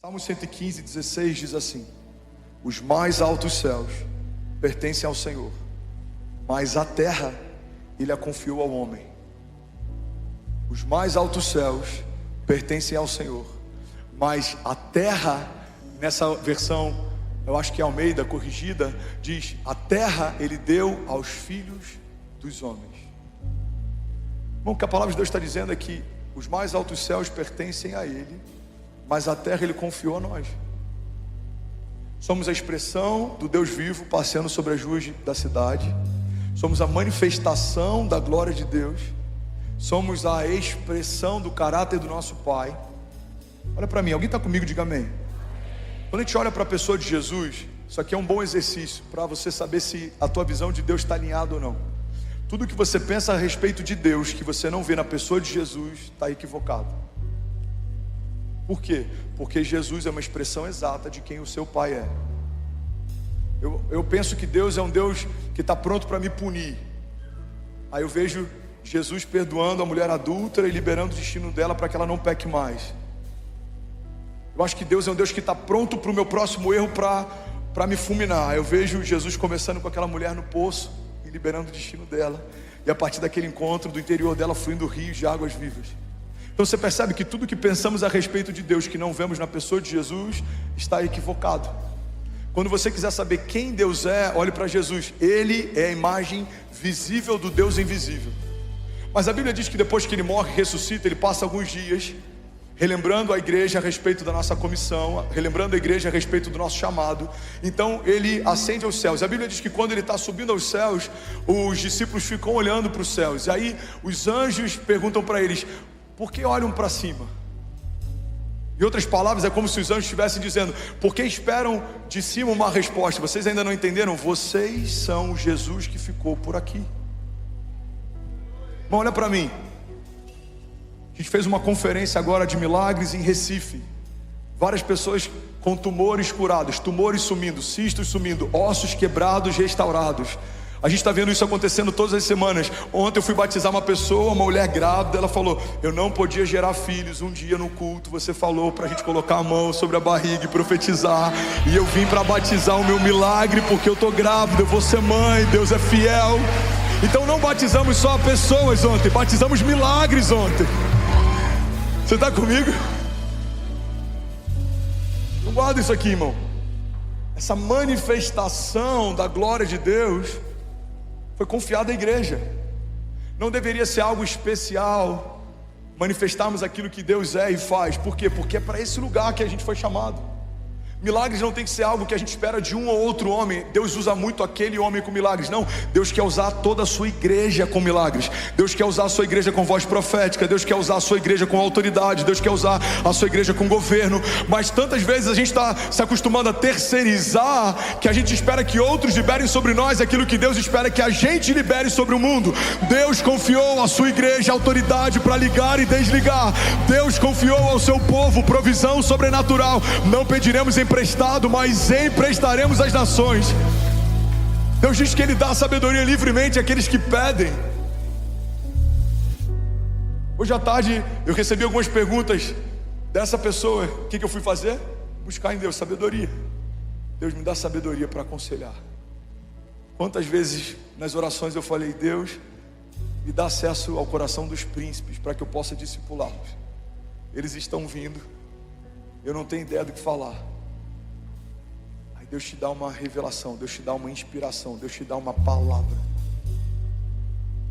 Salmo 115, 16 diz assim: os mais altos céus pertencem ao Senhor, mas a terra Ele a confiou ao homem. Os mais altos céus pertencem ao Senhor, mas a terra, nessa versão, eu acho que é Almeida corrigida, diz: a terra Ele deu aos filhos dos homens. Bom, o que a palavra de Deus está dizendo é que os mais altos céus pertencem a Ele, mas a terra Ele confiou a nós. Somos a expressão do Deus vivo passeando sobre as ruas da cidade. Somos a manifestação da glória de Deus. Somos a expressão do caráter do nosso Pai. Olha para mim, alguém está comigo? Diga amém. Quando a gente olha para a pessoa de Jesus, isso aqui é um bom exercício para você saber se a tua visão de Deus está alinhada ou não. Tudo que você pensa a respeito de Deus, que você não vê na pessoa de Jesus, está equivocado. Por quê? Porque Jesus é uma expressão exata de quem o seu Pai é. Eu penso que Deus é um Deus que está pronto para me punir. Aí eu vejo Jesus perdoando a mulher adúltera e liberando o destino dela para que ela não peque mais. Eu acho que Deus é um Deus que está pronto para o meu próximo erro para me fulminar. Aí eu vejo Jesus conversando com aquela mulher no poço e liberando o destino dela. E a partir daquele encontro, do interior dela fluindo rios de águas vivas. Então você percebe que tudo que pensamos a respeito de Deus que não vemos na pessoa de Jesus está equivocado. Quando você quiser saber quem Deus é, olhe para Jesus. Ele é a imagem visível do Deus invisível. Mas a Bíblia diz que depois que Ele morre e ressuscita, Ele passa alguns dias relembrando a igreja a respeito da nossa comissão, relembrando a igreja a respeito do nosso chamado. Então Ele ascende aos céus. A Bíblia diz que quando Ele está subindo aos céus, os discípulos ficam olhando para os céus. E aí os anjos perguntam para eles: por que olham para cima? Em outras palavras, é como se os anjos estivessem dizendo: por que esperam de cima uma resposta? Vocês ainda não entenderam? Vocês são Jesus que ficou por aqui. Bom, olha para mim. A gente fez uma conferência agora de milagres em Recife. Várias pessoas com tumores curados, tumores sumindo, cistos sumindo, ossos quebrados restaurados. A gente está vendo isso acontecendo todas as semanas. Ontem eu fui batizar uma pessoa, uma mulher grávida. Ela falou: eu não podia gerar filhos. Um dia no culto você falou para a gente colocar a mão sobre a barriga e profetizar. E eu vim para batizar o meu milagre porque eu estou grávida, eu vou ser mãe, Deus é fiel. Então não batizamos só pessoas ontem, batizamos milagres ontem. Você está comigo? Não guarda isso aqui, irmão. Essa manifestação da glória de Deus foi confiada à igreja. Não deveria ser algo especial manifestarmos aquilo que Deus é e faz. Por quê? Porque é para esse lugar que a gente foi chamado. Milagres não tem que ser algo que a gente espera de um ou outro homem. Deus usa muito aquele homem com milagres. Não, Deus quer usar toda a sua igreja com milagres. Deus quer usar a sua igreja com voz profética. Deus quer usar a sua igreja com autoridade. Deus quer usar a sua igreja com governo. Mas tantas vezes a gente está se acostumando a terceirizar, que a gente espera que outros liberem sobre nós aquilo que Deus espera que a gente libere sobre o mundo. Deus confiou à sua igreja autoridade para ligar e desligar. Deus confiou ao seu povo provisão sobrenatural. Não pediremos emprestado, mas emprestaremos às nações. Deus diz que Ele dá sabedoria livremente àqueles que pedem. Hoje à tarde eu recebi algumas perguntas dessa pessoa. O que eu fui fazer? Buscar em Deus sabedoria. Deus me dá sabedoria para aconselhar. Quantas vezes nas orações eu falei: Deus, me dá acesso ao coração dos príncipes para que eu possa discipulá-los. Eles estão vindo, eu não tenho ideia do que falar. Deus te dá uma revelação, Deus te dá uma inspiração, Deus te dá uma palavra.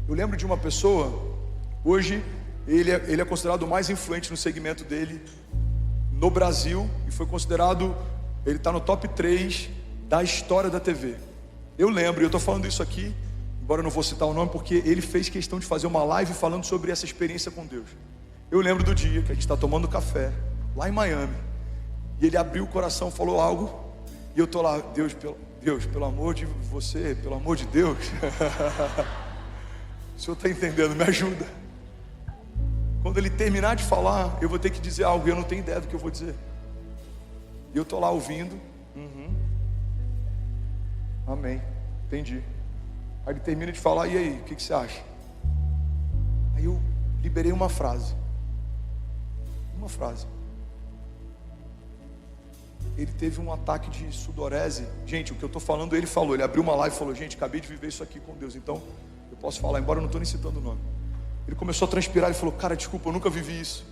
Eu lembro de uma pessoa, hoje ele é considerado o mais influente no segmento dele no Brasil, e foi considerado, ele está no top 3 da história da TV. Eu lembro, e eu estou falando isso aqui, embora eu não vou citar o nome, porque ele fez questão de fazer uma live falando sobre essa experiência com Deus. Eu lembro do dia que a gente está tomando café lá em Miami, e ele abriu o coração, falou algo. E eu estou lá: Deus, pelo amor de você, pelo amor de Deus. O Senhor está entendendo, me ajuda. Quando ele terminar de falar, eu vou ter que dizer algo e eu não tenho ideia do que eu vou dizer. E eu estou lá ouvindo. Amém, entendi. Aí ele termina de falar: e aí, o que você acha? Aí eu liberei uma frase. ele teve um ataque de sudorese. Gente, o que eu estou falando, ele falou. Ele abriu uma live e falou: gente, acabei de viver isso aqui com Deus, então eu posso falar, embora eu não estou nem citando o nome. Ele começou a transpirar, ele falou: cara, desculpa, eu nunca vivi isso.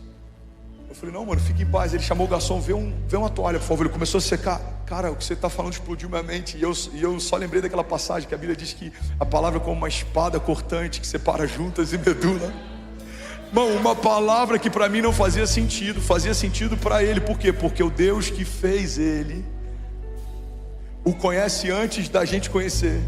Eu falei: não, mano, fique em paz. Ele chamou o garçom: vê uma toalha, por favor. Ele começou a secar. Cara, o que você está falando explodiu minha mente. E eu só lembrei daquela passagem que a Bíblia diz que a palavra é como uma espada cortante que separa juntas e medula. Irmão, uma palavra que para mim não fazia sentido para ele. Por quê? Porque o Deus que fez ele o conhece antes da gente conhecer.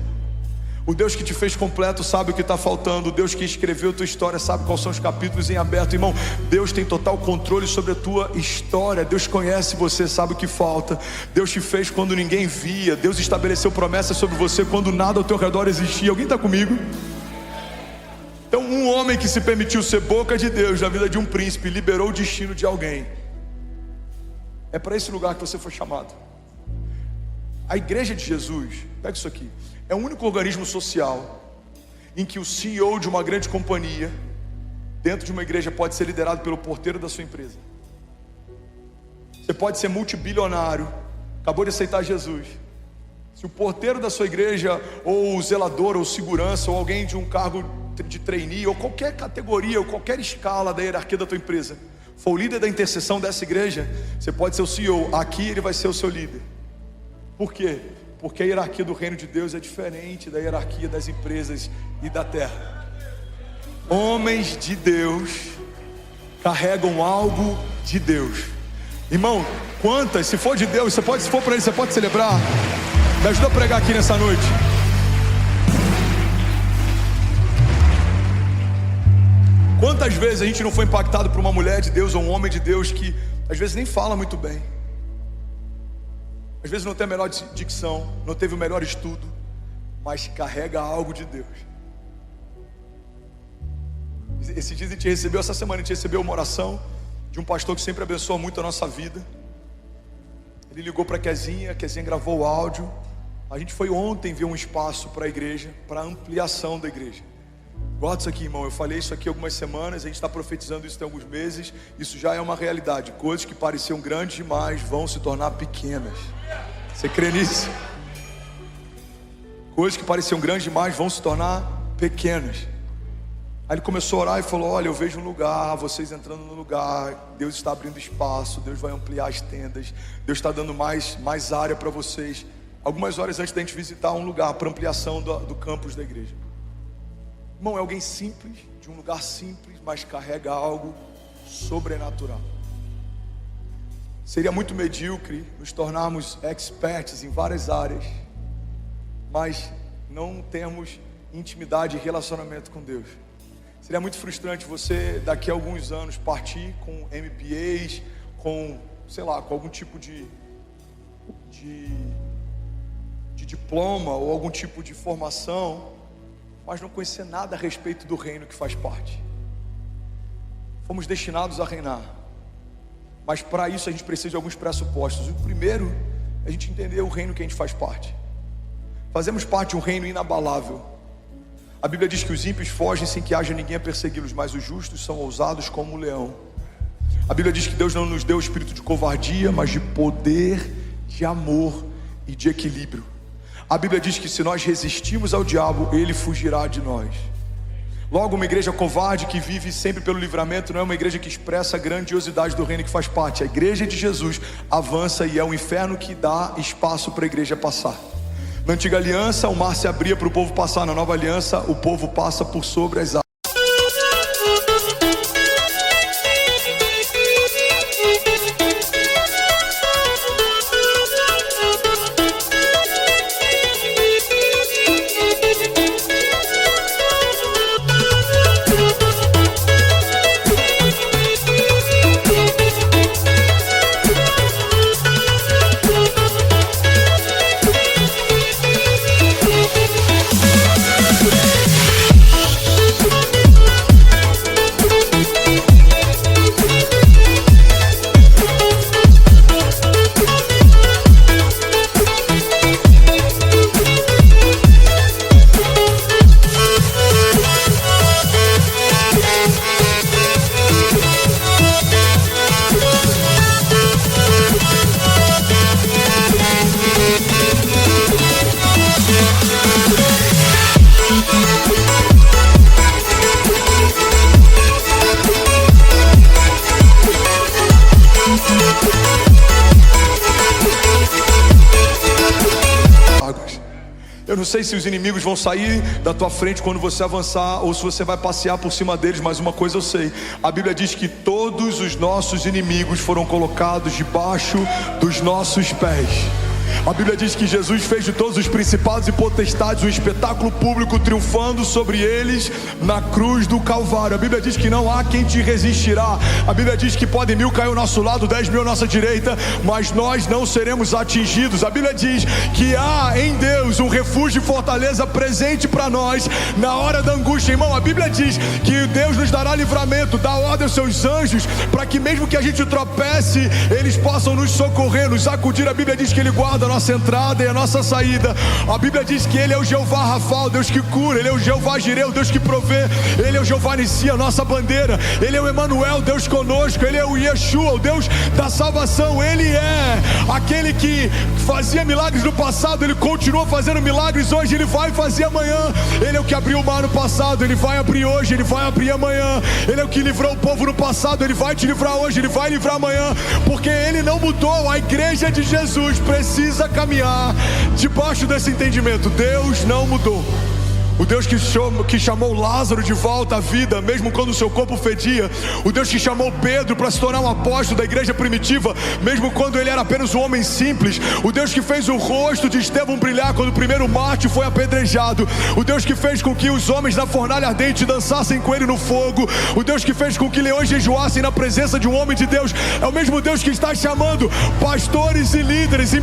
O Deus que te fez completo sabe o que está faltando. O Deus que escreveu a tua história sabe quais são os capítulos em aberto. Irmão, Deus tem total controle sobre a tua história. Deus conhece você, sabe o que falta. Deus te fez quando ninguém via. Deus estabeleceu promessas sobre você quando nada ao teu redor existia. Alguém está comigo? Então, um homem que se permitiu ser boca de Deus na vida de um príncipe liberou o destino de alguém. É para esse lugar que você foi chamado. A igreja de Jesus, pega isso aqui, é o único organismo social em que o CEO de uma grande companhia dentro de uma igreja pode ser liderado pelo porteiro da sua empresa. Você pode ser multibilionário, acabou de aceitar Jesus. Se o porteiro da sua igreja, ou o zelador, ou segurança, ou alguém de um cargo de trainee, ou qualquer categoria, ou qualquer escala da hierarquia da tua empresa, for o líder da intercessão dessa igreja, você pode ser o CEO. Aqui ele vai ser o seu líder. Por quê? Porque a hierarquia do reino de Deus é diferente da hierarquia das empresas e da terra. Homens de Deus carregam algo de Deus. Irmão, quantas, se for de Deus, se for para ele, você pode celebrar. Me ajuda a pregar aqui nessa noite. Quantas vezes a gente não foi impactado por uma mulher de Deus ou um homem de Deus que às vezes nem fala muito bem, às vezes não tem a melhor dicção, não teve o melhor estudo, mas carrega algo de Deus. Esse dia a gente recebeu, essa semana a gente recebeu uma oração de um pastor que sempre abençoa muito a nossa vida. Ele ligou para a Kezinha gravou o áudio. A gente foi ontem ver um espaço para a igreja, para ampliação da igreja. Guarda isso aqui, irmão, eu falei isso aqui algumas semanas, a gente está profetizando isso tem alguns meses. Isso já é uma realidade. Coisas que pareciam grandes demais vão se tornar pequenas. Você crê nisso? Coisas que pareciam grandes demais vão se tornar pequenas. Aí ele começou a orar e falou: olha, eu vejo um lugar, vocês entrando no lugar, Deus está abrindo espaço, Deus vai ampliar as tendas, Deus está dando mais área para vocês. Algumas horas antes da gente visitar um lugar para ampliação do campus da igreja. Irmão, é alguém simples, de um lugar simples, mas carrega algo sobrenatural. Seria muito medíocre nos tornarmos experts em várias áreas, mas não temos intimidade e relacionamento com Deus. Seria muito frustrante você daqui a alguns anos partir com MBAs, com, sei lá, com algum tipo de diploma ou algum tipo de formação, mas não conhecer nada a respeito do reino que faz parte. Fomos destinados a reinar, mas para isso a gente precisa de alguns pressupostos. O primeiro é a gente entender o reino que a gente faz parte. Fazemos parte de um reino inabalável. A Bíblia diz que os ímpios fogem sem que haja ninguém a persegui-los, mas os justos são ousados como um leão. A Bíblia diz que Deus não nos deu o espírito de covardia, mas de poder, de amor e de equilíbrio. A Bíblia diz que se nós resistirmos ao diabo, ele fugirá de nós. Logo, uma igreja covarde que vive sempre pelo livramento não é uma igreja que expressa a grandiosidade do reino que faz parte. A igreja de Jesus avança e é o inferno que dá espaço para a igreja passar. Na antiga aliança, o mar se abria para o povo passar. Na nova aliança, o povo passa por sobre as águas. Eu não sei se os inimigos vão sair da tua frente quando você avançar, ou se você vai passear por cima deles, mas uma coisa eu sei: a Bíblia diz que todos os nossos inimigos foram colocados debaixo dos nossos pés. A Bíblia diz que Jesus fez de todos os principados e potestades um espetáculo público, triunfando sobre eles na cruz do Calvário. A Bíblia diz que não há quem te resistirá. A Bíblia diz que podem 1000 cair ao nosso lado, 10.000 à nossa direita, mas nós não seremos atingidos. A Bíblia diz que há em Deus um refúgio e fortaleza presente para nós na hora da angústia. Irmão, a Bíblia diz que Deus nos dará livramento, dá ordem aos seus anjos, para que mesmo que a gente tropece, eles possam nos socorrer, nos acudir. A Bíblia diz que Ele guarda a nossa entrada e a nossa saída. A Bíblia diz que Ele é o Jeová Rafa, o Deus que cura. Ele é o Jeová Jireh, o Deus que provê. Ele é o Jeová Nissi, a nossa bandeira. Ele é o Emanuel, Deus conosco. Ele é o Yeshua, o Deus da salvação. Ele é aquele que fazia milagres no passado, Ele continua fazendo milagres hoje, Ele vai fazer amanhã. Ele é o que abriu o mar no passado, Ele vai abrir hoje, Ele vai abrir amanhã. Ele é o que livrou o povo no passado, Ele vai te livrar hoje, Ele vai livrar amanhã, porque Ele não mudou. A igreja de Jesus precisa caminhar debaixo desse entendimento: Deus não mudou. O Deus que chamou Lázaro de volta à vida, mesmo quando o seu corpo fedia. O Deus que chamou Pedro para se tornar um apóstolo da igreja primitiva, mesmo quando ele era apenas um homem simples. O Deus que fez o rosto de Estevão brilhar quando o primeiro mártir foi apedrejado. O Deus que fez com que os homens da fornalha ardente dançassem com ele no fogo. O Deus que fez com que leões jejuassem na presença de um homem de Deus. É o mesmo Deus que está chamando pastores e líderes,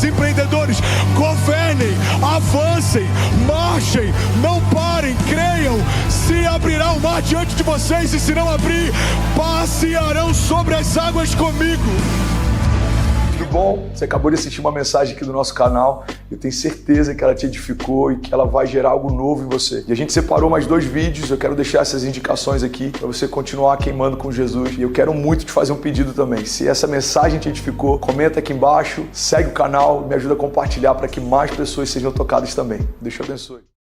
empreendedores, governem, avancem, marchem, não parem, creiam. Se abrirá o mar diante de vocês, e se não abrir, passearão sobre as águas comigo. Tudo bom? Você acabou de assistir uma mensagem aqui do nosso canal. Eu tenho certeza que ela te edificou e que ela vai gerar algo novo em você. E a gente separou mais 2 vídeos. Eu quero deixar essas indicações aqui para você continuar queimando com Jesus. E eu quero muito te fazer um pedido também. Se essa mensagem te edificou, comenta aqui embaixo, segue o canal, me ajuda a compartilhar para que mais pessoas sejam tocadas também. Deus te abençoe.